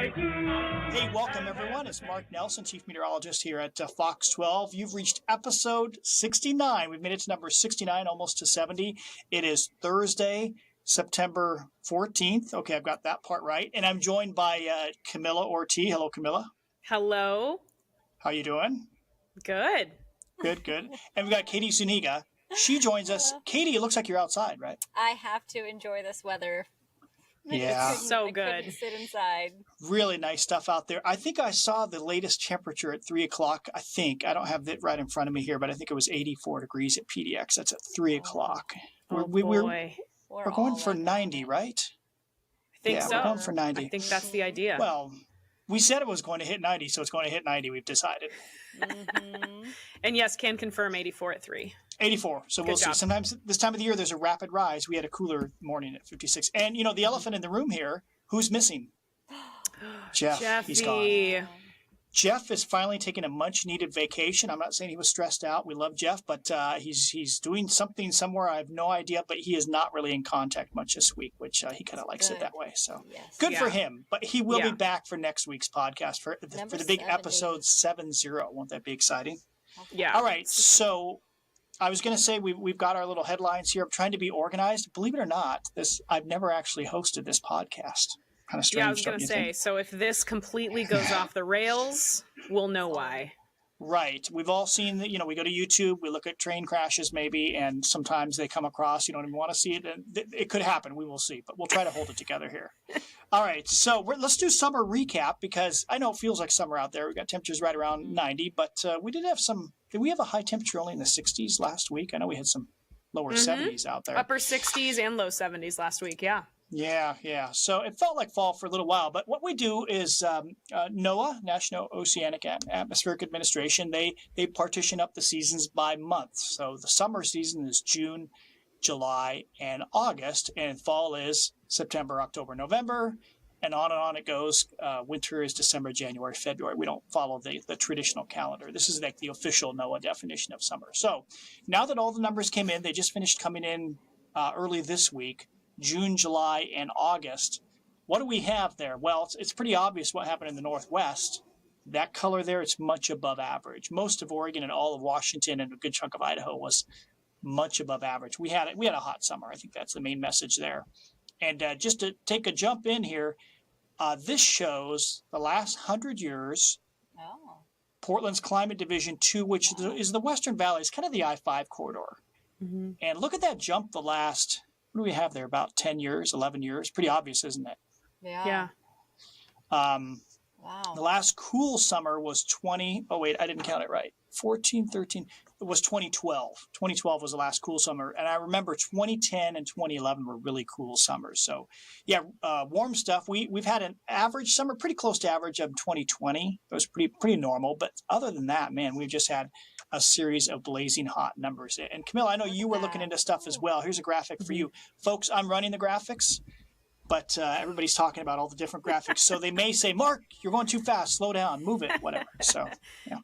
Hey, welcome everyone. It's Mark Nelson, Chief Meteorologist here at Fox 12. You've reached episode 69. We've made it to number 69, almost to 70. It is Thursday, September 14th. Okay, I've got that part right. And I'm joined by Camilla Ortiz. Hello, Camilla. Hello. How you doing? Good. Good. And we've got Katie Zuniga. She joins us. Katie, it looks like you're outside, right? I have to enjoy this weather. Yeah. So I good. couldn't sit inside. Really nice stuff out there. I think I saw the latest temperature at 3 o'clock. I don't have it right in front of me here, but I think it was 84 degrees at PDX. That's at 3 o'clock. Oh, we're going for like 90, right? I think so. We're going for 90. I think that's the idea. Well, we said it was going to hit 90, so it's going to hit 90, we've decided. And yes, can confirm 84 at 3. 84. So we'll see. Sometimes this time of the year, there's a rapid rise. We had a cooler morning at 56. And, the elephant in the room here, who's missing? Jeff. Jeffy. He's gone. Jeff is finally taking a much-needed vacation. I'm not saying he was stressed out. We love Jeff, but he's doing something somewhere. I have no idea, but he is not really in contact much this week, which he kind of likes it that way. So good for him. But he will be back for next week's podcast for the big episode 70. Won't that be exciting? Yeah. All right. So I was going to say we've got our little headlines here. I'm trying to be organized. Believe it or not, I've never actually hosted this podcast. Kind of strange. Yeah, I was going to say, so if this completely goes off the rails, we'll know why. Right. We've all seen that, we go to YouTube, we look at train crashes maybe, and sometimes they come across, you don't even want to see it. And it could happen. We will see, but we'll try to hold it together here. All right. So let's do summer recap because I know it feels like summer out there. We've got temperatures right around 90, but did we have a high temperature only in the 60s last week? I know we had some lower 70s out there. Upper 60s and low 70s last week. Yeah. Yeah. So it felt like fall for a little while, but what we do is NOAA, National Oceanic and Atmospheric Administration, they partition up the seasons by month. So the summer season is June, July, and August, and fall is September, October, November, and on it goes. Winter is December, January, February. We don't follow the traditional calendar. This is like the official NOAA definition of summer. So now that all the numbers came in, they just finished coming in early this week. June, July, and August. What do we have there? Well, it's pretty obvious what happened in the Northwest. That color there, it's much above average. Most of Oregon and all of Washington and a good chunk of Idaho was much above average. We had a hot summer. I think that's the main message there. And just to take a jump in here, this shows the last 100 years, Portland's Climate Division 2, which is the Western Valley, is kind of the I-5 corridor. Mm-hmm. And look at that jump the last... What do we have there? About 10 years, 11 years? Pretty obvious, isn't it? Yeah. Wow. The last cool summer was I didn't count it right. 14, 13. It was 2012. 2012 was the last cool summer. And I remember 2010 and 2011 were really cool summers. So, warm stuff. We've had an average summer, pretty close to average of 2020. It was pretty normal. But other than that, man, we've just had a series of blazing hot numbers. And Camilla, I know you were looking into stuff as well. Here's a graphic for you. Folks, I'm running the graphics, but everybody's talking about all the different graphics. So they may say, Mark, you're going too fast, slow down, move it, whatever. So,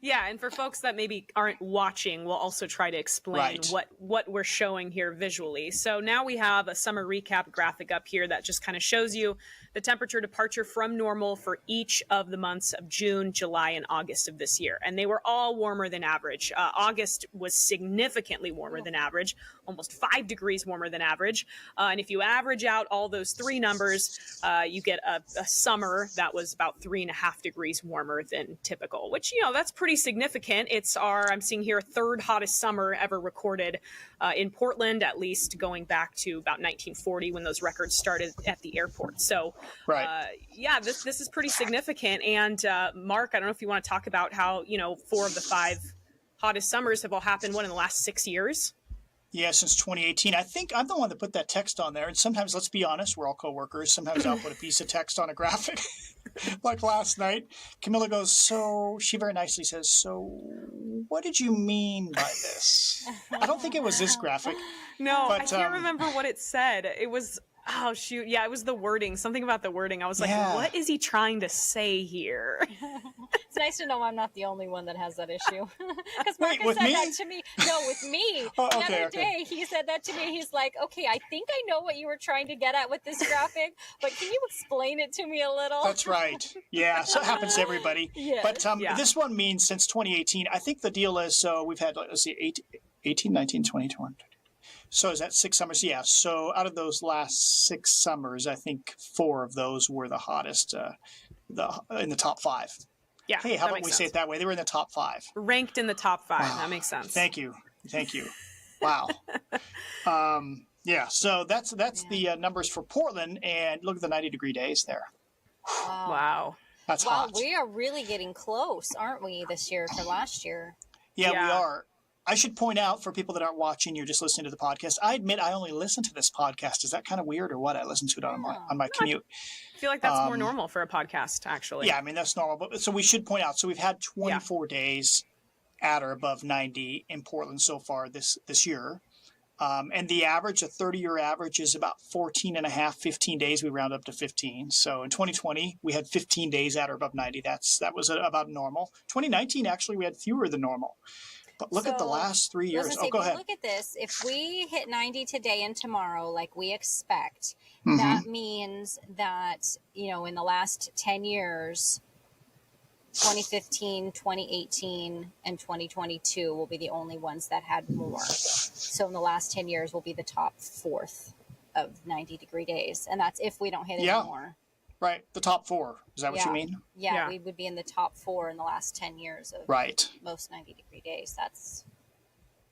yeah. And for folks that maybe aren't watching, we'll also try to explain what we're showing here visually. So now we have a summer recap graphic up here that just kind of shows you the temperature departure from normal for each of the months of June, July, and August of this year. And they were all warmer than average. August was significantly warmer than average, almost 5 degrees warmer than average. And if you average out all those three numbers, you get a summer that was about 3.5 degrees warmer than typical, which, that's pretty significant. It's I'm seeing here, third hottest summer ever recorded in Portland, at least going back to about 1940 when those records started at the airport. So, this is pretty significant. And Mark, I don't know if you want to talk about how, 4 of the 5 hottest summers have all happened, in the last 6 years? Yeah, since 2018. I think I'm the one that put that text on there. And sometimes, let's be honest, we're all coworkers. Sometimes I'll put a piece of text on a graphic. Like last night, Camilla goes, she very nicely says, so what did you mean by this? I don't think it was this graphic. No, but, I can't remember what it said. It was, Oh shoot. Yeah, it was the wording. Something about the wording. I was like, Yeah. what is he trying to say here? It's nice to know I'm not the only one that has that issue. Because Wait, Marcus with said me? that to me. No, with me. Oh, The okay, other okay. day, he said that to me. He's like, okay, I think I know what you were trying to get at with this graphic, but can you explain it to me a little? That's right. Yeah, so it happens to everybody. Yes. But Yeah. this one means since 2018, I think the deal is, so we've had, let's see, 18, 19, 20, 21. So is that 6 summers? Yeah. So out of those last 6 summers, I think 4 of those were the hottest in the top 5. Yeah. Hey, how that about makes we sense. say it that way? They were in the top 5. Ranked in the top 5. Wow. That makes sense. Thank you. Wow. Yeah. So that's the numbers for Portland, and look at the 90-degree days there. Wow. That's Wow, hot. we are really getting close, aren't we, this year to last year? Yeah, we Yeah. are. I should point out for people that aren't watching, you're just listening to the podcast. I admit I only listen to this podcast. Is that kind of weird or what? I listen to it on my commute. I feel like that's more normal for a podcast, actually. Yeah, I mean, that's normal. But so we should point out, so we've had 24 days at or above 90 in Portland so far this year. And the average, a 30-year average, is about 14 and a half, 15 days. We round up to 15. So in 2020, we had 15 days at or above 90. That was about normal. 2019, actually, we had fewer than normal. But look at the So, last 3 years. Say, Go ahead. Look at this. If we hit 90 today and tomorrow, like we expect, Mm-hmm. that means that, in the last 10 years, 2015, 2018, and 2022 will be the only ones that had more. So in the last 10 years, we'll be the top 4th of 90-degree days. And that's if we don't hit any more. Right. The top 4. Is that what you mean? Yeah, we would be in the top 4 in the last 10 years of most 90-degree days. That's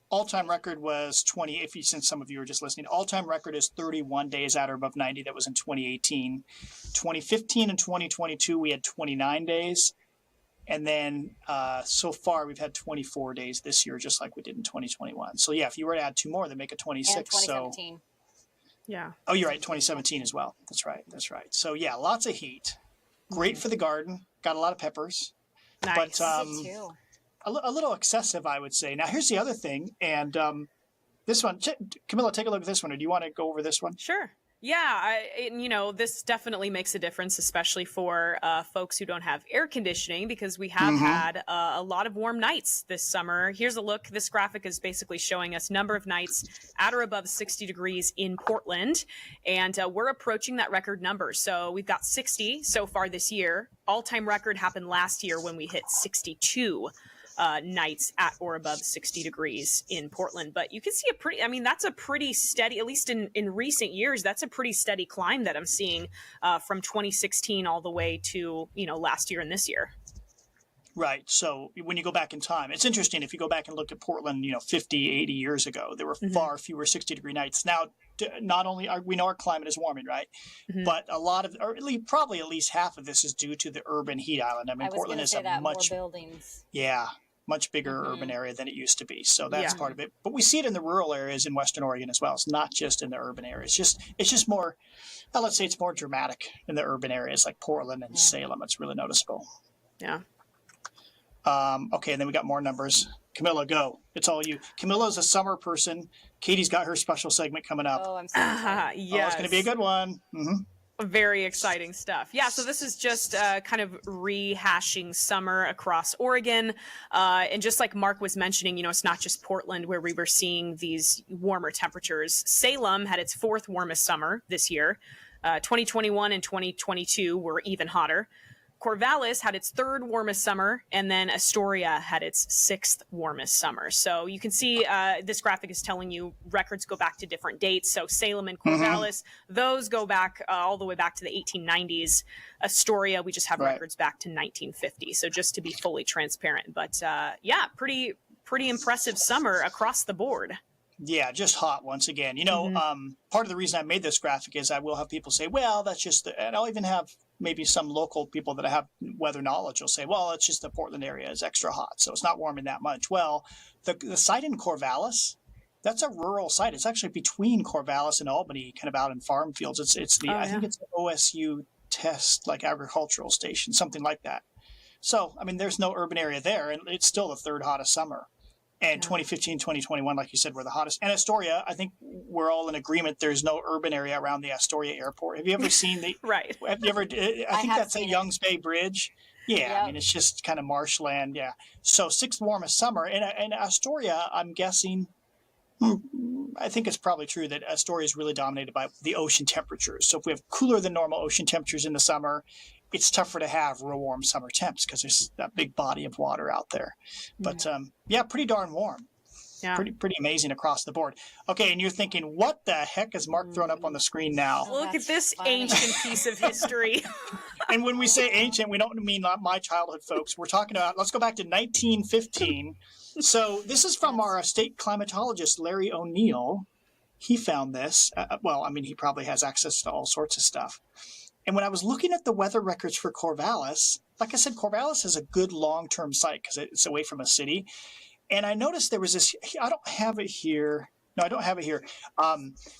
all-time record was 20. Since some of you are just listening, all-time record is 31 days at or above 90. That was in 2018. 2015 and 2022, we had 29 days. And then so far, we've had 24 days this year, just like we did in 2021. So, yeah, if you were to add 2 more, then make it 26. and 2017. Yeah. Oh, you're right. 2017 as well. That's right. So, yeah, lots of heat. Great for the garden. Got a lot of peppers. Nice. But Me too. a little excessive, I would say. Now, here's the other thing. And this one, Camilla, take a look at this one. Or do you want to go over this one? Sure. Yeah, this definitely makes a difference, especially for folks who don't have air conditioning, because we have had a lot of warm nights this summer. Here's a look. This graphic is basically showing us number of nights at or above 60 degrees in Portland, and we're approaching that record number. So we've got 60 so far this year. All-time record happened last year when we hit 62 nights at or above 60 degrees in Portland. But you can see that's a pretty steady, at least in recent years, that's a pretty steady climb that I'm seeing from 2016 all the way to, last year and this year. Right. So when you go back in time, it's interesting. If you go back and look at Portland, 50, 80 years ago, there were far fewer 60-degree nights. Now, not only we know our climate is warming, right? But a lot of, or probably at least half of this is due to the urban heat island. I mean, Portland is a much, more buildings. much bigger urban area than it used to be. So that's part of it. But we see it in the rural areas in Western Oregon as well. It's not just in the urban areas. It's just more, let's say it's more dramatic in the urban areas like Portland and Salem. It's really noticeable. Yeah. Okay, and then we got more numbers. Camilla, go. It's all you. Camilla's a summer person. Katie's got her special segment coming up. Oh, I'm so excited. Yes. Oh, it's going to be a good one. Very exciting stuff. Yeah, so this is just kind of rehashing summer across Oregon. And just like Mark was mentioning, it's not just Portland where we were seeing these warmer temperatures. Salem had its 4th warmest summer this year. 2021 and 2022 were even hotter. Corvallis had its 3rd warmest summer, and then Astoria had its 6th warmest summer. So you can see this graphic is telling you records go back to different dates. So Salem and Corvallis, those go back all the way back to the 1890s. Astoria, we just have records back to 1950. So just to be fully transparent. But pretty impressive summer across the board. Yeah, just hot once again. Part of the reason I made this graphic is I will have people say, well, that's just, and I'll even have maybe some local people that have weather knowledge will say, well, it's just the Portland area is extra hot, so it's not warming that much. Well, the site in Corvallis, that's a rural site. It's actually between Corvallis and Albany, kind of out in farm fields. I think it's an OSU test, like agricultural station, something like that. So, I mean, there's no urban area there, and it's still the 3rd hottest summer. And 2015, 2021, like you said, were the hottest. And Astoria, I think we're all in agreement. There's no urban area around the Astoria airport. Have you ever seen the? Right. Have you ever? I think that's at Youngs Bay Bridge. Yeah, Yep. I mean it's just kind of marshland. Yeah. So sixth warmest summer, and Astoria, I'm guessing. I think it's probably true that Astoria is really dominated by the ocean temperatures. So if we have cooler than normal ocean temperatures in the summer, it's tougher to have real warm summer temps because there's that big body of water out there. But yeah, pretty darn warm. Yeah. Pretty amazing across the board. Okay, and you're thinking, what the heck is Mark throwing up on the screen now? Look at this ancient piece of history. And when we say ancient, we don't mean not my childhood, folks. We're talking about, let's go back to 1915. So this is from our state climatologist, Larry O'Neill. He found this. Well, I mean, he probably has access to all sorts of stuff. And when I was looking at the weather records for Corvallis, like I said, Corvallis is a good long-term site because it's away from a city. And I noticed there was this, I don't have it here. No, I don't have it here.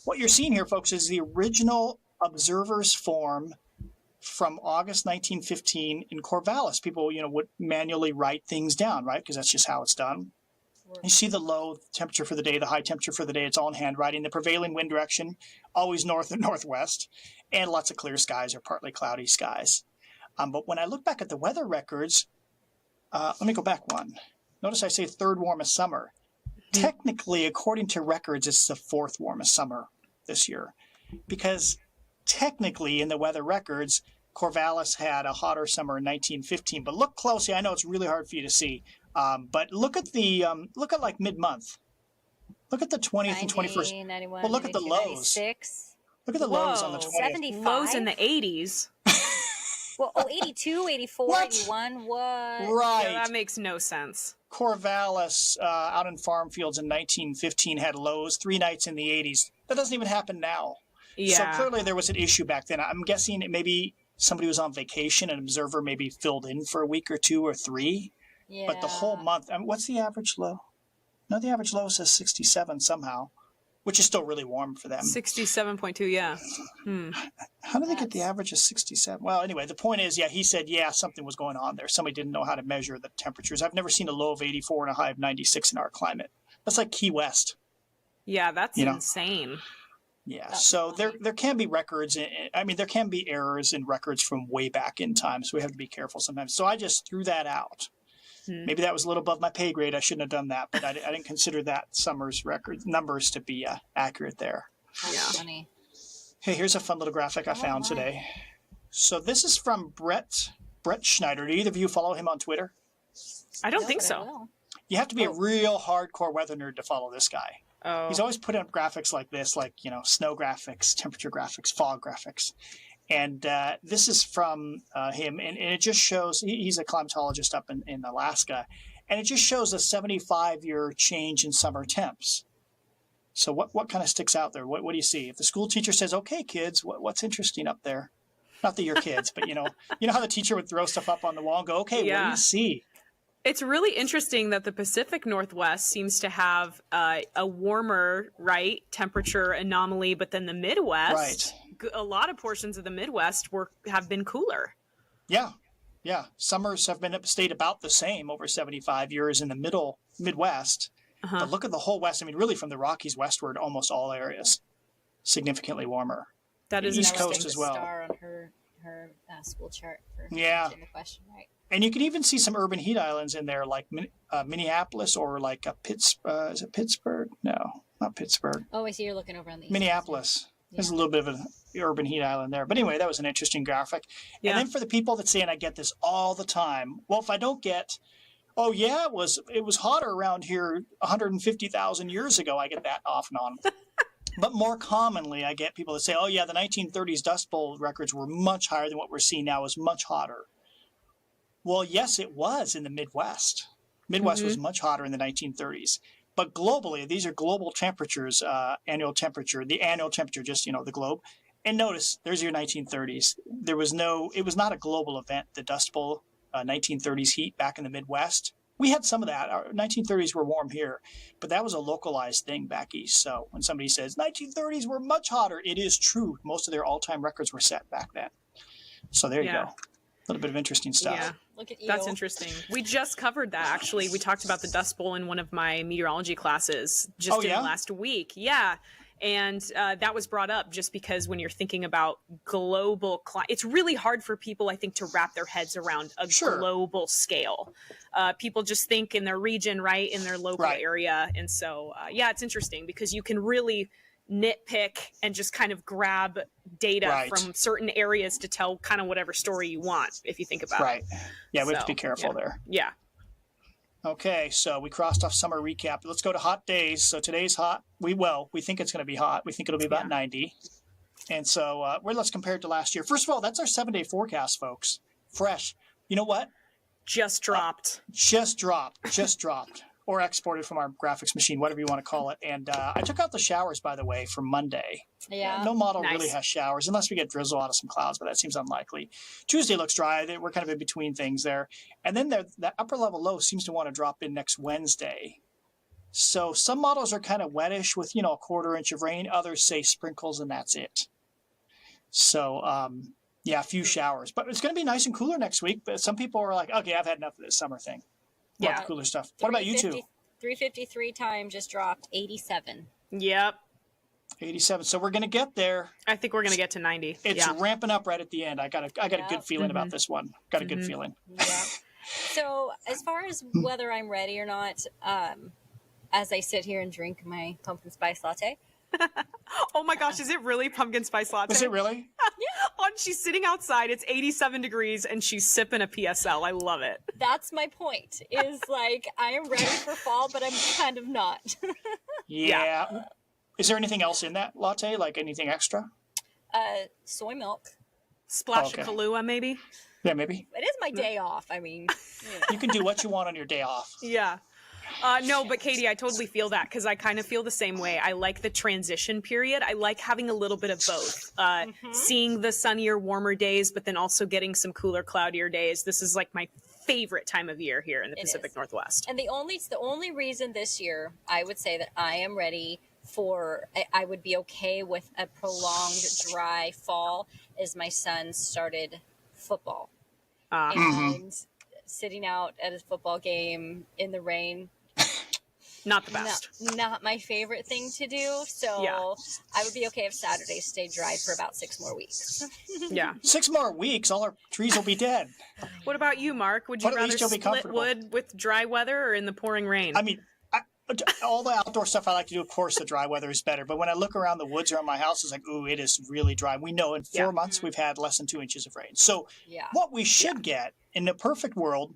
What you're seeing here, folks, is the original observer's form from August 1915 in Corvallis. People, would manually write things down, right? Because that's just how it's done. You see the low temperature for the day, the high temperature for the day. It's all in handwriting. The prevailing wind direction, always north and northwest, and lots of clear skies or partly cloudy skies. But when I look back at the weather records, let me go back one. Notice I say third warmest summer. Technically, according to records, it's the fourth warmest summer this year. Because technically, in the weather records, Corvallis had a hotter summer in 1915. But look closely. I know it's really hard for you to see. But look at like mid-month. Look at the 20th and 21st. 91, Well, look at the 92, lows. 96. Look at the lows on the 20th. 75. Lows in the 80s. Well, 82, 84, What? 81. What? Right. Yeah, that makes no sense. Corvallis out in farm fields in 1915 had lows 3 nights in the 80s. That doesn't even happen now. Yeah. So clearly there was an issue back then. I'm guessing maybe somebody was on vacation, an observer maybe filled in for a week or 2 or 3. Yeah. But the whole month, what's the average low? No, the average low says 67 somehow, which is still really warm for them. 67.2, yeah. How do they get the average of 67? Well, anyway, the point is, he said, something was going on there. Somebody didn't know how to measure the temperatures. I've never seen a low of 84 and a high of 96 in our climate. That's like Key West. Yeah, that's insane. Yeah, so there can be records. I mean, there can be errors in records from way back in time, so we have to be careful sometimes. So I just threw that out. Maybe that was a little above my pay grade. I shouldn't have done that, but I didn't consider that summer's record numbers to be accurate there. That's funny. Hey, here's a fun little graphic I found today. So this is from Brett Schneider. Do either of you follow him on Twitter? I don't think but I so. will. You have to be a real hardcore weather nerd to follow this guy. Oh. He's always putting up graphics like this, like, snow graphics, temperature graphics, fog graphics. And this is from him, and it just shows, he's a climatologist up in Alaska, and it just shows a 75-year change in summer temps. So what kind of sticks out there? What do you see? If the school teacher says, okay, kids, what's interesting up there? Not that you're kids, but you know how the teacher would throw stuff up on the wall and go, okay, what do you see? It's really interesting that the Pacific Northwest seems to have a warmer, temperature anomaly, but then the Midwest, a lot of portions of the Midwest have been cooler. Yeah. Summers have stayed about the same over 75 years in the Midwest. But look at the whole West. I mean, really from the Rockies westward, almost all areas significantly warmer. That is East interesting. Coast as well. Star on her school chart for Yeah. the question, right? And you can even see some urban heat islands in there, like Minneapolis or like is it Pittsburgh? No, not Pittsburgh. Oh, I see you're looking over on the east. Minneapolis. There's a little bit of an urban heat island there. But anyway, that was an interesting graphic. Yeah. And then for the people that say, and I get this all the time, well, if I don't get, oh, yeah, it was hotter around here 150,000 years ago, I get that off and on. But more commonly, I get people that say, oh, yeah, the 1930s Dust Bowl records were much higher than what we're seeing now, is much hotter. Well, yes, it was in the Midwest. Midwest was much hotter in the 1930s. But globally, these are global temperatures, annual temperature, the annual temperature, just, the globe. And notice, there's your 1930s. It was not a global event, the Dust Bowl 1930s heat back in the Midwest. We had some of that. Our 1930s were warm here, but that was a localized thing back east. So when somebody says 1930s were much hotter, it is true. Most of their all-time records were set back then. So there you go. little bit of interesting stuff. Yeah. Look at you. That's interesting. We just covered that, actually. We talked about the Dust Bowl in one of my meteorology classes just in the last week. Yeah. And that was brought up just because when you're thinking about global it's really hard for people, I think, to wrap their heads around a global scale. People just think in their region, right, in their local area. And so, yeah, it's interesting because you can really nitpick and just kind of grab data from certain areas to tell kind of whatever story you want, if you think about it. Yeah, we have to be careful there. Yeah. Okay, so we crossed off summer recap. Let's go to hot days. So today's hot. We think it's going to be hot. We think it'll be about 90. And so let's compare it to last year. First of all, that's our 7-day forecast, folks. Fresh. You know what? Just dropped. Just dropped. Or exported from our graphics machine, whatever you want to call it. And I took out the showers, by the way, for Monday. Yeah. No model really has showers, unless we get drizzle out of some clouds, but that seems unlikely. Tuesday looks dry. We're kind of in between things there. And then that upper level low seems to want to drop in next Wednesday. So some models are kind of wettish with, a quarter inch of rain. Others say sprinkles and that's it. So, a few showers. But it's going to be nice and cooler next week. But some people are like, okay, I've had enough of this summer thing. Yeah. Cooler stuff. What about you two? 353 time just dropped 87. Yep. 87. So we're going to get there. I think we're going to get to 90. It's ramping up right at the end. I got a good feeling about this one. Got a good feeling. Yeah. So as far as whether I'm ready or not, as I sit here and drink my pumpkin spice latte. Oh my gosh, is it really pumpkin spice latte? Is it really? She's sitting outside. It's 87 degrees and she's sipping a PSL. I love it. That's my point. Is like I am ready for fall, but I'm kind of not. Yeah. Is there anything else in that latte? Like anything extra? Soy milk. Splash of Kahlua, maybe? Yeah, maybe. It is my day off. I mean, you can do what you want on your day off. Yeah. No, but Katie, I totally feel that because I kind of feel the same way. I like the transition period. I like having a little bit of both. Seeing the sunnier, warmer days, but then also getting some cooler, cloudier days. This is like my favorite time of year here in the Pacific Northwest. And the only reason this year I would say that I am ready I would be okay with a prolonged dry fall is my son started football. And sitting out at a football game in the rain, not the best. Not my favorite thing to do. So I would be okay if Saturday stayed dry for about 6 more weeks. Yeah. 6 more weeks, all our trees will be dead. What about you, Mark? Would you rather split wood with dry weather or in the pouring rain? I mean, all the outdoor stuff I like to do, of course, the dry weather is better. But when I look around the woods around my house, it's like, ooh, it is really dry. We know in 4 months we've had less than 2 inches of rain. So what we should get in the perfect world,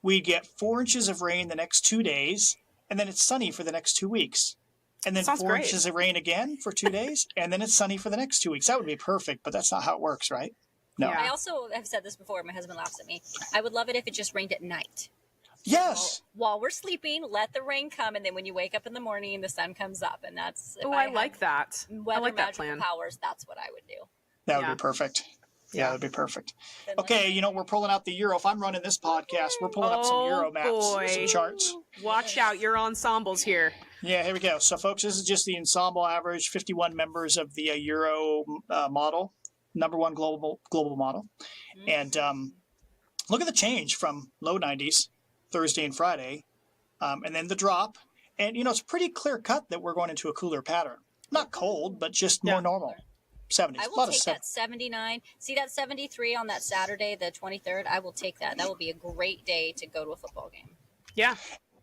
we get 4 inches of rain the next 2 days, and then it's sunny for the next 2 weeks. And then 4 inches of rain again for 2 days, and then it's sunny for the next 2 weeks. That would be perfect, but that's not how it works, right? No. I also have said this before. My husband laughs at me. I would love it if it just rained at night. Yes. While we're sleeping, let the rain come, and then when you wake up in the morning, the sun comes up, and that's. Oh, I like that. I like that plan. Powers. That's what I would do. That would be perfect. Yeah, that'd be perfect. Okay, we're pulling out the Euro. If I'm running this podcast, we're pulling up some Euro maps, some charts. Watch out, your ensembles here. Yeah, here we go. So, folks, this is just the ensemble average, 51 members of the Euro model, number one global model. And look at the change from low 90s. Thursday and Friday, and then the drop. And, it's pretty clear cut that we're going into a cooler pattern. Not cold, but just more normal. 70s. I will take that 79. See that 73 on that Saturday, the 23rd? I will take that. That will be a great day to go to a football game. Yeah.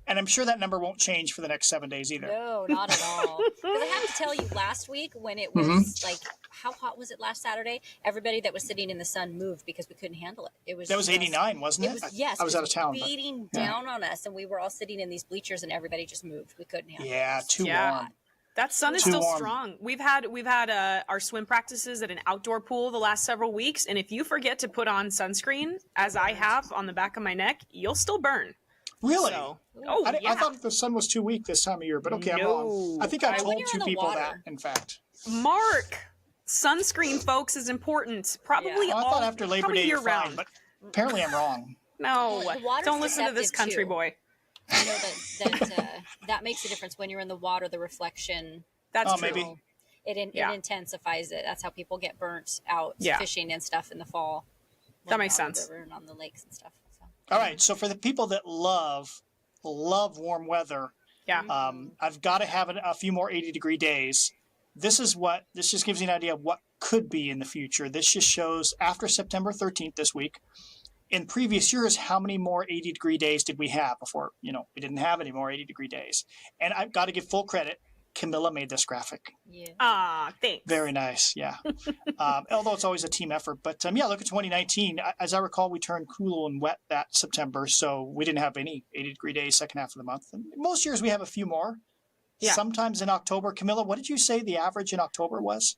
And I'm sure that number won't change for the next 7 days either. No, not at all. Because I have to tell you, last week when it was like, how hot was it last Saturday? Everybody that was sitting in the sun moved because we couldn't handle it. That was 89, wasn't it? Yes. I was out of town. Beating down on us, and we were all sitting in these bleachers, and everybody just moved. We couldn't handle it. Yeah, too warm. That sun is still strong. We've had our swim practices at an outdoor pool the last several weeks, and if you forget to put on sunscreen, as I have on the back of my neck, you'll still burn. Really? So, I thought the sun was too weak this time of year, but okay, I'm wrong. I think I told 2 people that, in fact. Mark, sunscreen, folks, is important. Probably I thought after Labor Day you're round. fine, but apparently I'm wrong. No, don't listen to this country boy. I know that makes a difference when you're in the water, the reflection. That's true. Maybe. It intensifies it. That's how people get burnt out fishing and stuff in the fall. That makes on the sense. river and on the lakes and stuff. So. All right. So for the people that love warm weather, Yeah. I've got to have a few more 80-degree days. This just gives you an idea of what could be in the future. This just shows after September 13th this week. In previous years, how many more 80-degree days did we have before? We didn't have any more 80-degree days. And I've got to give full credit. Camilla made this graphic. Yeah. Thanks. Very nice. Yeah. Although it's always a team effort. But look at 2019. As I recall, we turned cool and wet that September. So we didn't have any 80-degree days second half of the month. And most years we have a few more. Yeah. Sometimes in October. Camilla, what did you say the average in October was?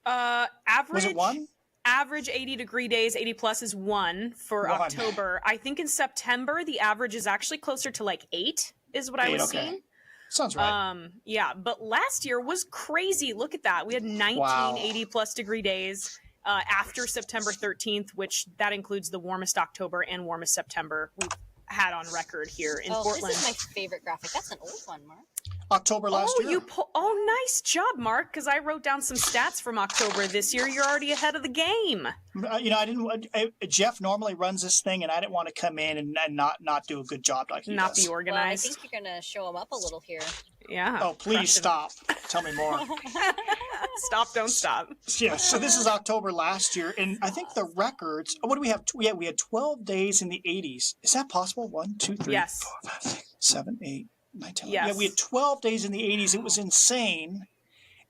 Average. Was it 1? Average 80-degree days, 80 plus is 1 for October. I think in September, the average is actually closer to like 8 is what I was seeing. Sounds right. Yeah, but last year was crazy. Look at that. We had 19 80 plus degree days after September 13th, which that includes the warmest October and warmest September we've had on record here in Portland. This is my favorite graphic. That's an old one, Mark. October last year. Nice job, Mark, because I wrote down some stats from October this year. You're already ahead of the game. I didn't. Jeff normally runs this thing, and I didn't want to come in and not do a good job like he not does. Be organized. Well, I think you're going to show him up a little here. Yeah. Oh, please stop. Tell me more. Stop, don't stop. Yeah, so this is October last year, and I think the records, what do we have? We had 12 days in the 80s. Is that possible? 1, 2, 3, Yes. 4, 5, 6, 7, 8, 9, 10. Yes. Yeah, we had 12 days in the 80s. It was insane.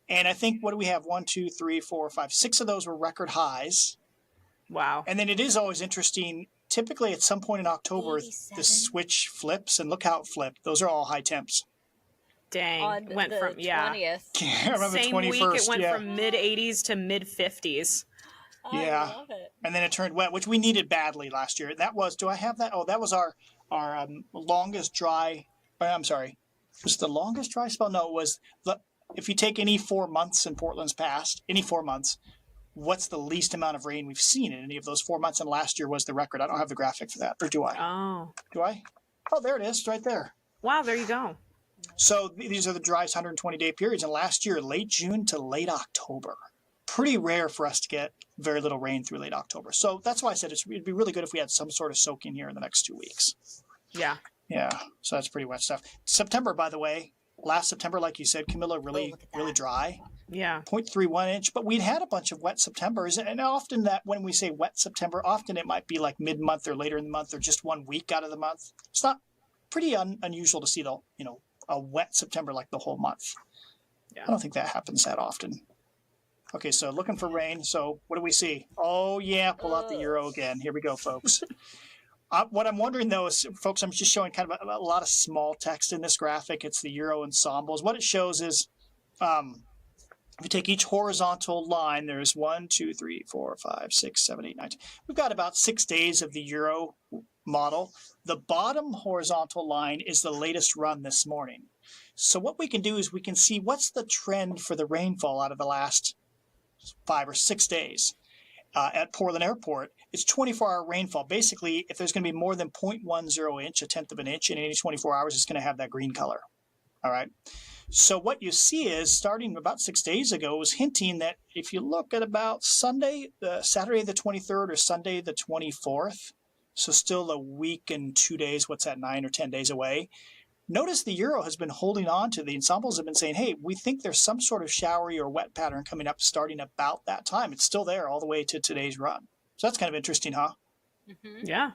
And I think, what do we have? 1, 2, 3, 4, 5, 6 of those were record highs. Wow. And then it is always interesting. Typically, at some point in October, 87. the switch flips, and look how it flipped. Those are all high temps. Dang. On Went the from 20th. I remember Same 21st. week, it went yeah. from mid 80s to mid 50s. Yeah. I love it. And then it turned wet, which we needed badly last year. That was, do I have that? Oh, that was our longest dry. I'm sorry. Was it the longest dry spell? No, it was if you take any 4 months in Portland's past, any 4 months, what's the least amount of rain we've seen in any of those 4 months? And last year was the record. I don't have the graphic for that. Or do I? Oh. Do I? Oh, there it is. It's right there. Wow, there you go. So these are the driest 120-day periods. And last year, late June to late October. Pretty rare for us to get very little rain through late October. So that's why I said it'd be really good if we had some sort of soak in here in the next 2 weeks. Yeah. Yeah, so that's pretty wet stuff. September, by the way, last September, like you said, Camilla, really dry. Yeah. 0.31 inch, but we'd had a bunch of wet Septembers. And often that when we say wet September, often it might be like mid-month or later in the month or just 1 week out of the month. It's not pretty unusual to see a wet September like the whole month. Yeah. I don't think that happens that often. Okay, so looking for rain. So what do we see? Oh, yeah, pull out the Euro again. Here we go, folks. What I'm wondering, though, is, folks, I'm just showing kind of a lot of small text in this graphic. It's the Euro ensembles. What it shows is if you take each horizontal line, there's 1, 2, 3, 4, 5, 6, 7, 8, 9, 10. We've got about 6 days of the Euro model. The bottom horizontal line is the latest run this morning. So what we can do is we can see what's the trend for the rainfall out of the last 5 or 6 days. At Portland Airport, it's 24-hour rainfall. Basically, if there's going to be more than 0.10 inch, a tenth of an inch in any 24 hours, it's going to have that green color. All right. So what you see is, starting about 6 days ago, was hinting that if you look at about Saturday the 23rd or Sunday the 24th, so still a week and 2 days, what's that, 9 or 10 days away, notice the Euro has been holding on to, the ensembles have been saying, hey, we think there's some sort of showery or wet pattern coming up starting about that time. It's still there all the way to today's run. So that's kind of interesting, huh? Mm-hmm. Yeah.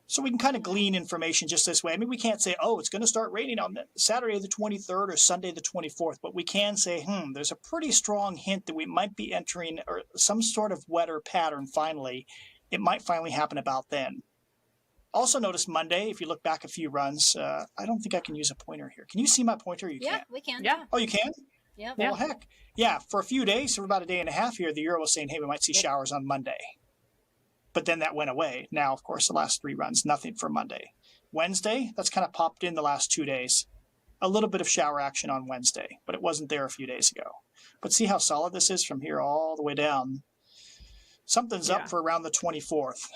So we can kind of glean information just this way. I mean, we can't say, oh, it's going to start raining on Saturday the 23rd or Sunday the 24th, but we can say, there's a pretty strong hint that we might be entering or some sort of wetter pattern finally. It might finally happen about then. Also notice Monday, if you look back a few runs, I don't think I can use a pointer here. Can you see my pointer? You Yeah, can't. we can. Yeah. Oh, you can? Yep. Well, heck. Yeah, for a few days, for about a day and a half here, the Euro was saying, hey, we might see showers on Monday. But then that went away. Now, of course, the last 3 runs, nothing for Monday. Wednesday, that's kind of popped in the last 2 days. A little bit of shower action on Wednesday, but it wasn't there a few days ago. But see how solid this is from here all the way down. Something's up for around the 24th.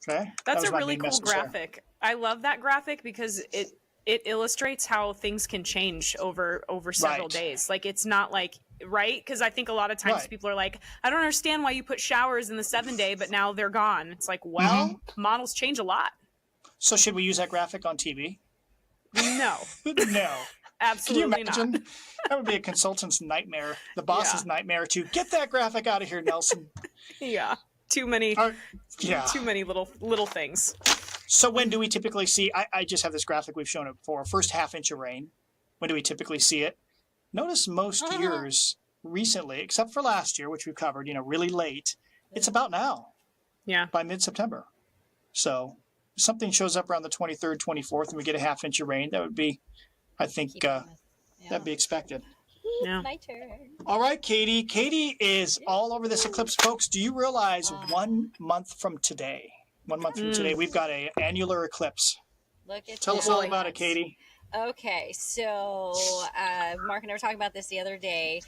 Okay? That's That a was my really main cool message there. graphic. I love that graphic because it illustrates how things can change over several Right. days. Like, it's not like right? Because I think a lot of times Right. people are like, I don't understand why you put showers in the 7-day, but now they're gone. It's like, well, models change a lot. So should we use that graphic on TV? No, No. Can you absolutely imagine? not. That would be a consultant's nightmare. The boss's nightmare to get that graphic out of here, Nelson. Yeah, too many Yeah. too many little things. So when do we typically see, I just have this graphic, we've shown it before, first half inch of rain. When do we typically see it? Notice most years recently, except for last year, which we covered, really late, it's about now. Yeah. By mid-September. So if something shows up around the 23rd, 24th, and we get a half inch of rain, that would be, I think, that'd be expected. Yeah. My turn. All right, Katie. Katie is all over this eclipse, folks. Do you realize 1 month from today, we've got an annular eclipse? Look at Tell us all about it, Katie. Okay, so Mark and I were talking about this the other day.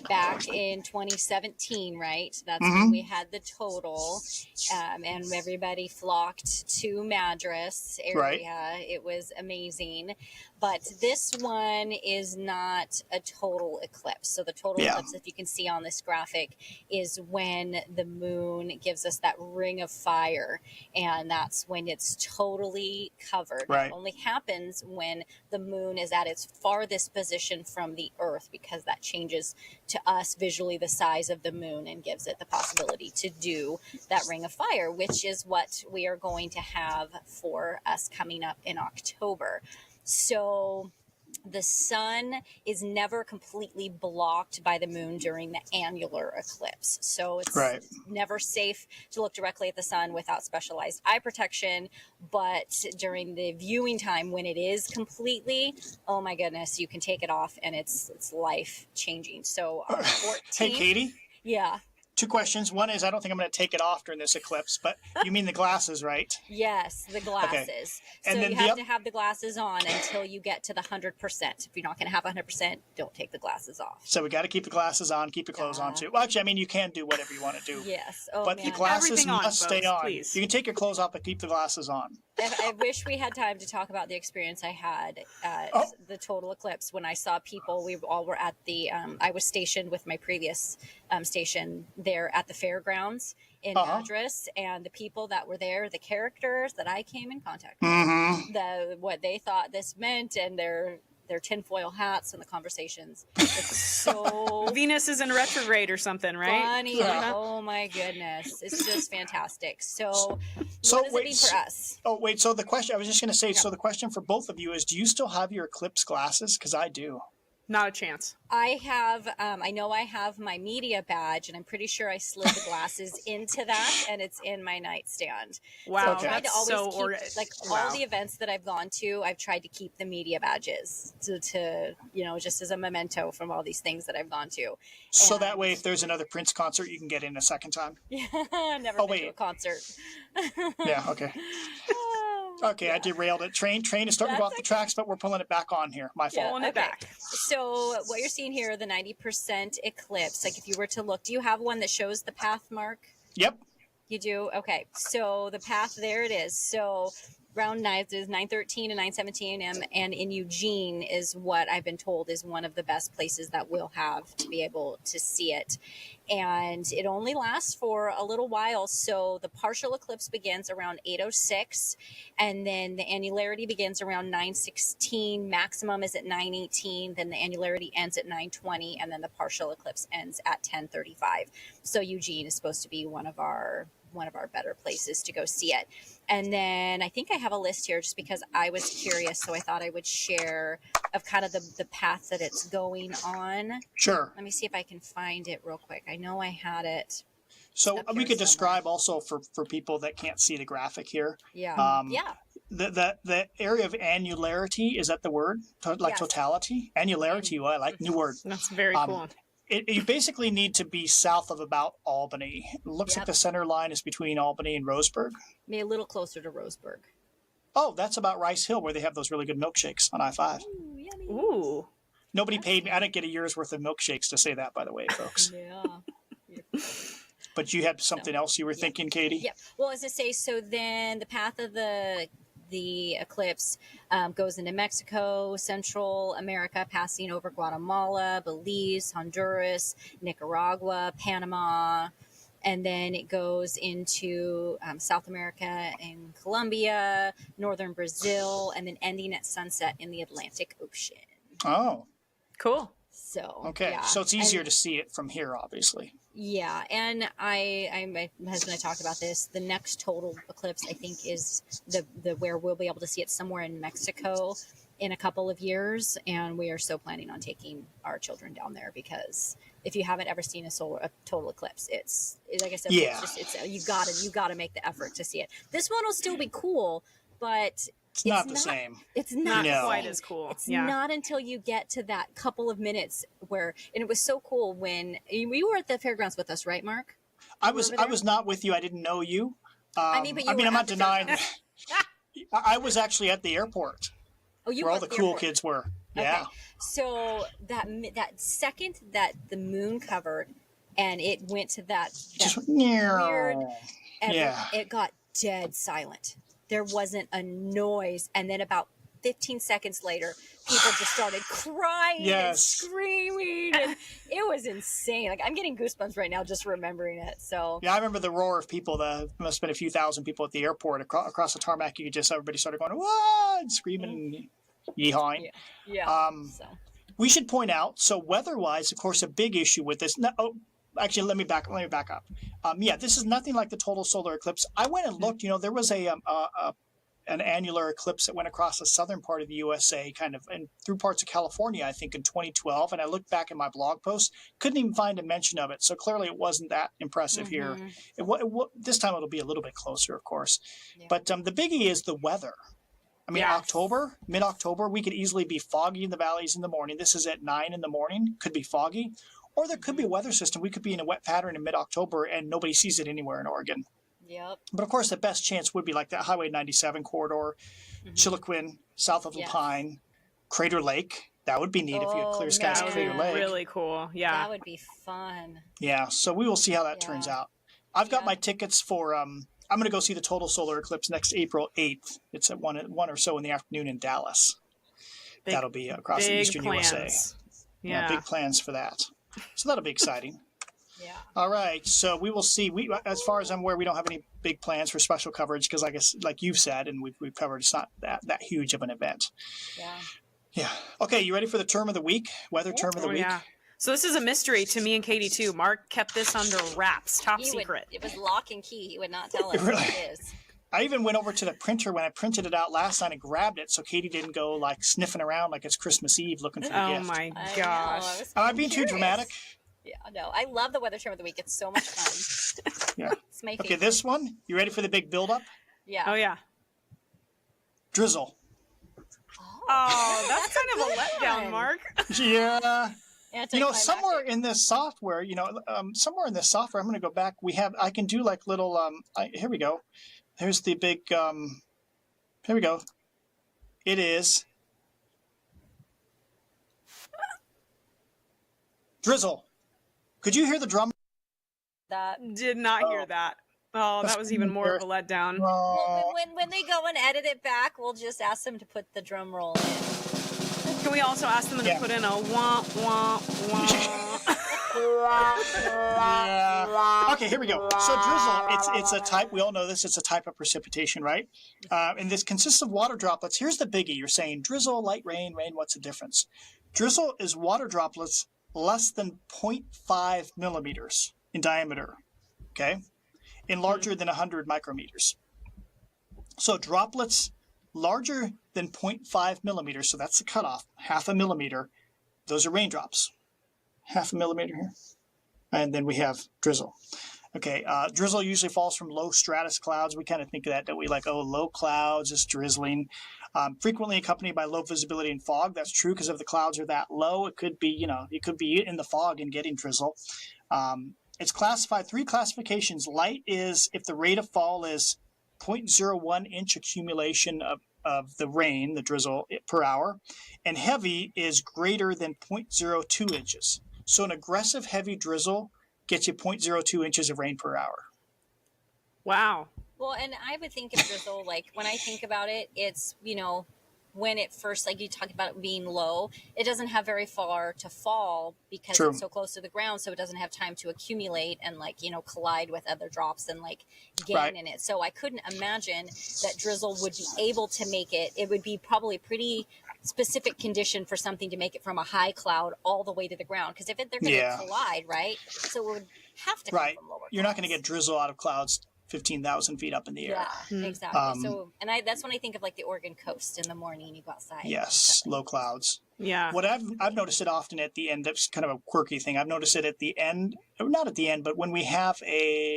Back in 2017, right? That's when we had the total, and everybody flocked to Madras area. Right. It was amazing. But this one is not a total eclipse. So the total eclipse, if you can see on this graphic, is when the moon gives us that ring of fire, and that's when it's totally covered. Right. It only happens when the moon is at its farthest position from the Earth, because that changes to us visually the size of the moon and gives it the possibility to do that ring of fire, which is what we are going to have for us coming up in October. So the sun is never completely blocked by the moon during the annular eclipse. So it's never safe to look directly at the sun without specialized eye protection. But during the viewing time, when it is completely, oh my goodness, you can take it off and it's life changing. So on 14th, Hey, Katie. Yeah. 2 questions. One is, I don't think I'm going to take it off during this eclipse, but you mean the glasses, right? Yes, the glasses. Okay. So And then you have to have the glasses on until you get to the 100%. If you're not going to have 100%, don't take the glasses off. So we got to keep the glasses on, keep the clothes on too. Well, actually, I mean, you can do whatever you want to do. Yes. Oh, but man. the glasses Everything on, must stay folks, on. please. You can take your clothes off, but keep the glasses on. I wish we had time to talk about the experience I had at the total eclipse when I saw people. We all were at the, I was stationed with my previous station there at the fairgrounds in Madras, and the people that were there, the characters that I came in contact with, what they thought this meant, and their tinfoil hats and the conversations. It's so Venus is in retrograde or something, right? funny. Oh my goodness. It's just fantastic. So what does it mean for us? Oh, wait. So the question, I was just going to say, so the question for both of you is, do you still have your eclipse glasses? Because I do. Not a chance. I have, I know I have my media badge, and I'm pretty sure I slid the glasses into that, and it's in my nightstand. Wow, So I tried to always keep, all the wow. events that I've gone to, I've tried to keep the media badges to just as a memento from all these things that I've gone to. So that way, if there's another Prince concert, you can get in a second time. Never been to a concert. Yeah, okay. Okay, I derailed it. Train is starting to go off the tracks, but we're pulling it back on here. My fault. Pulling it back. So what you're seeing here, the 90% eclipse, like if you were to look, do you have one that shows the path, Mark? Yep. You do? Okay. So the path, there it is. So around 9:13 and 9:17 a.m. and in Eugene is what I've been told is one of the best places that we'll have to be able to see it. And it only lasts for a little while. So the partial eclipse begins around 8:06, and then the annularity begins around 9:16. Maximum is at 9:18. Then the annularity ends at 9:20, and then the partial eclipse ends at 10:35. So Eugene is supposed to be one of our better places to go see it. And then I think I have a list here just because I was curious, so I thought I would share of kind of the path that it's going on. Sure. Let me see if I can find it real quick. I know I had it. So we could describe also for people that can't see the graphic here. Yeah. The area of annularity, is that the word? Like totality? Annularity, well, I like new word. That's very cool. You basically need to be south of about Albany. It looks like the center line is between Albany and Roseburg. Maybe a little closer to Roseburg. Oh, that's about Rice Hill, where they have those really good milkshakes on I-5. Ooh, yummy. Ooh. Nobody paid me. I didn't get a year's worth of milkshakes to say that, by the way, folks. Yeah. But you had something else you were thinking, Katie? Yeah. Well, as I say, so then the path of the the eclipse goes into Mexico, Central America, passing over Guatemala, Belize, Honduras, Nicaragua, Panama, and then it goes into South America and Colombia, northern Brazil, and then ending at sunset in the Atlantic Ocean. Oh, Cool. So okay. yeah. So it's easier to see it from here, obviously. Yeah, and my husband and I talked about this. The next total eclipse, I think, is the where we'll be able to see it somewhere in Mexico in a couple of years, and we are so planning on taking our children down there because if you haven't ever seen a total eclipse, it's like I said, Yeah. you gotta make the effort to see it. This one will still be cool, but It's not the same. It's Not not the quite same. as cool. It's Yeah. not until you get to that couple of minutes where, and it was so cool when you were at the fairgrounds with us, right, Mark? I You were was over there? not with you. I didn't know you. I mean, but you were I'm at not the denying. fairgrounds. I was actually at the airport Oh, you where were all at the cool airport. kids were. Okay. Yeah. So that second that the moon covered, and it went to that Just weird, Yeah. it got dead silent. There wasn't a noise, and then about 15 seconds later, people just started crying and Yes. screaming, and it was insane. Like I'm getting goosebumps right now just remembering it. So Yeah, I remember the roar of people. There must have been a few thousand people at the airport across the tarmac. You could just everybody started going "Whoa!" and screaming and yeehawing. yeah. So We should point out, so weather-wise, of course, a big issue with this. No, actually, let me back up. This is nothing like the total solar eclipse. I went and looked. There was an annular eclipse that went across the southern part of the USA, kind of, and through parts of California, I think, in 2012. And I looked back in my blog post, couldn't even find a mention of it. So clearly, it wasn't that impressive here. This time, it'll be a little bit closer, of course. Yeah. But the biggie is the weather. I mean, Yes. mid-October, we could easily be foggy in the valleys in the morning. This is at 9 in the morning, could be foggy. Or there could be a weather system. We could be in a wet pattern in mid-October and nobody sees it anywhere in Oregon. yep. But of course, the best chance would be like that Highway 97 corridor, Chiloquin, south of Yes. Lapine, Crater Lake. That would be neat if you had clear skies That at would Crater be Lake. really cool. Yeah. That would be fun. Yeah, so we will see how that turns Yeah. out. I've got Yeah. my tickets for I'm going to go see the total solar eclipse next April 8th. It's at 1 or so in the afternoon in Dallas. That'll be across the eastern USA. Yeah. Big plans for that. So that'll be exciting. Yeah. All right, so we will see. As far as I'm aware, we don't have any big plans for special coverage because, I guess, like you've said, and we've covered, it's not that huge of an event. Yeah. Yeah. Okay, you ready for the term of the week? Weather term of the week? Yeah. So this is a mystery to me and Katie too. Mark kept this under wraps, top It secret. was lock and key. He would not tell us Really? what it is. I even went over to the printer when I printed it out last night and grabbed it so Katie didn't go like sniffing around like it's Christmas Eve looking for the Oh gift. my I know, gosh. Am I being too curious. dramatic? Yeah, no. I love the weather term of the week. It's so much fun. Yeah. It's my Okay, favorite. this one. You ready for the big build-up? Yeah. Oh yeah. Drizzle. Oh, that's kind of a Good letdown, one. Mark. Yeah. Anticlimactic. Somewhere in this software, I'm going to go back. I can do like little, here we go. Here's the big, here we go. It is drizzle. Could you hear the drum? That. Did not hear that. Oh, that was even more of a letdown. Well, when they go and edit it back, we'll just ask them to put the drum roll in. Can we also ask them to Yeah. put in a wah, wah, wah? Yeah. Okay, here we go. So drizzle, it's a type, we all know this, it's a type of precipitation, right? And this consists of water droplets. Here's the biggie. You're saying drizzle, light rain, what's the difference? Drizzle is water droplets less than 0.5 millimeters in diameter, okay? And larger than 100 micrometers. So droplets larger than 0.5 millimeters, so that's the cutoff, half a millimeter, those are raindrops. Half a millimeter here. And then we have drizzle. Okay, drizzle usually falls from low stratus clouds. We kind of think of that, don't we? Like, oh, low clouds, it's drizzling. Frequently accompanied by low visibility and fog. That's true because if the clouds are that low, it could be, you could be in the fog and getting drizzle. It's classified 3 classifications. Light is if the rate of fall is 0.01 inch accumulation of the rain, the drizzle, per hour. And heavy is greater than 0.02 inches. So an aggressive heavy drizzle gets you 0.02 inches of rain per hour. Wow. Well, and I would think of drizzle, like when I think about it, it's, when it first, like you talked about it being low, it doesn't have very far to fall because True. it's so close to the ground. So it doesn't have time to accumulate and like, collide with other drops and like gain Right. in it. So I couldn't imagine that drizzle would be able to make it. It would be probably pretty specific condition for something to make it from a high cloud all the way to the ground. Because if they're going to Yeah. collide, right? So it would have to come Right. from lower You're not going to clouds. get drizzle out of clouds 15,000 feet up in the air. Yeah, exactly. Um, That's when I think of like the Oregon coast in the morning. You go outside. Yes, low clouds. Yeah. What I've noticed it often at the end. It's kind of a quirky thing. I've noticed it at the end, or not at the end, but when we have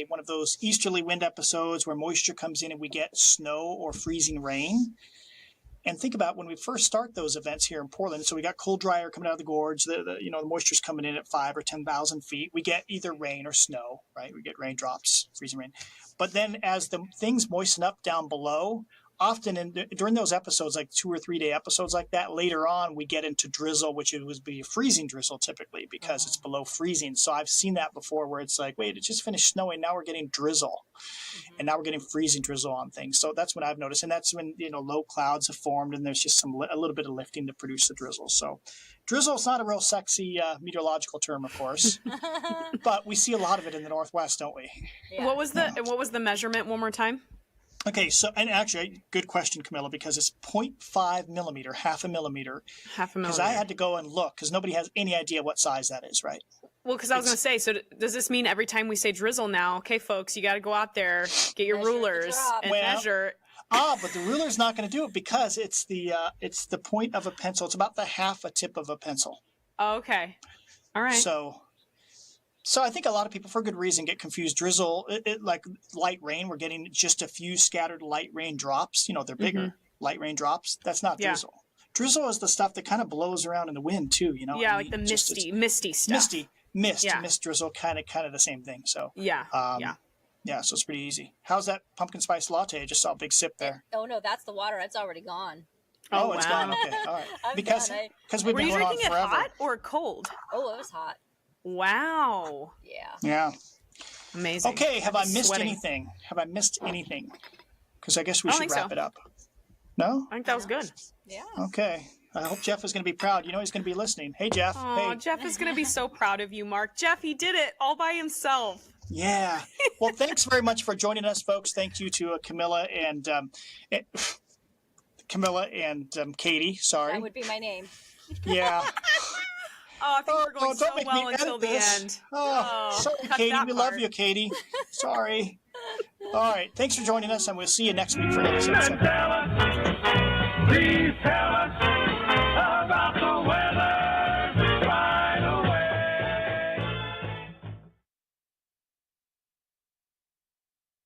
one of those easterly wind episodes where moisture comes in and we get snow or freezing rain. And think about when we first start those events here in Portland. So we got cold, dry air coming out of the gorge. The moisture's coming in at 5,000 or 10,000 feet. We get either rain or snow, right? We get raindrops, freezing rain. But then as the things moisten up down below, often during those episodes, like 2 or 3 day episodes like that, later on we get into drizzle, which would be a freezing drizzle typically because it's below freezing. So I've seen that before where it's like, wait, it just finished snowing. Now we're getting drizzle. And now we're getting freezing drizzle on things. So that's what I've noticed. And that's when, low clouds have formed and there's just a little bit of lifting to produce the drizzle. So drizzle is not a real sexy meteorological term, of course, but we see a lot of it in the Northwest, don't we? Yeah. What was the measurement one more time? Okay, so, and actually, good question, Camilla, because it's 0.5 millimeter, half a millimeter. Half a millimeter. Because I had to go and look, because nobody has any idea what size that is, right? Well, because I was going to say, so does this mean every time we say drizzle now, okay, folks, you got to go out there, get your Measure the rulers, drop. and Well, measure. But the ruler's not going to do it because it's the point of a pencil. It's about the half a tip of a pencil. Oh, okay. All right. So I think a lot of people, for good reason, get confused. Drizzle, like light rain, we're getting just a few scattered light rain drops. They're bigger light rain drops. That's not drizzle. Drizzle is the stuff that kind of blows around in the wind too. Yeah, like the misty stuff. Mist drizzle, kind of the same thing. So Yeah. yeah. So it's pretty easy. How's that pumpkin spice latte? I just saw a big sip there. Oh no, that's the water. It's already gone. Oh, It's wow. gone. Okay, all right. I'm Because done. we've Were been you going on drinking it forever. hot or cold? Oh, it was hot. Wow. Yeah. Yeah. Amazing. Okay. Have I missed Sweating. anything? Because I guess we I should don't think wrap so. it up. No? I think that was good. Yeah. Okay. I hope Jeff is going to be proud. He's going to be listening. Hey, Jeff. Oh, Hey. Jeff is going to be so proud of you, Mark. Jeff, he did it all by himself. Yeah. Well, thanks very much for joining us, folks. Thank you to Camilla and Katie. Sorry. That would be my name. Yeah. Oh, I think we're going so don't make me well until edit the this. end. Oh, sorry, cut Katie. that We love part. you, Katie. Sorry. All right. Thanks for joining us, and we'll see you next week for episode 7.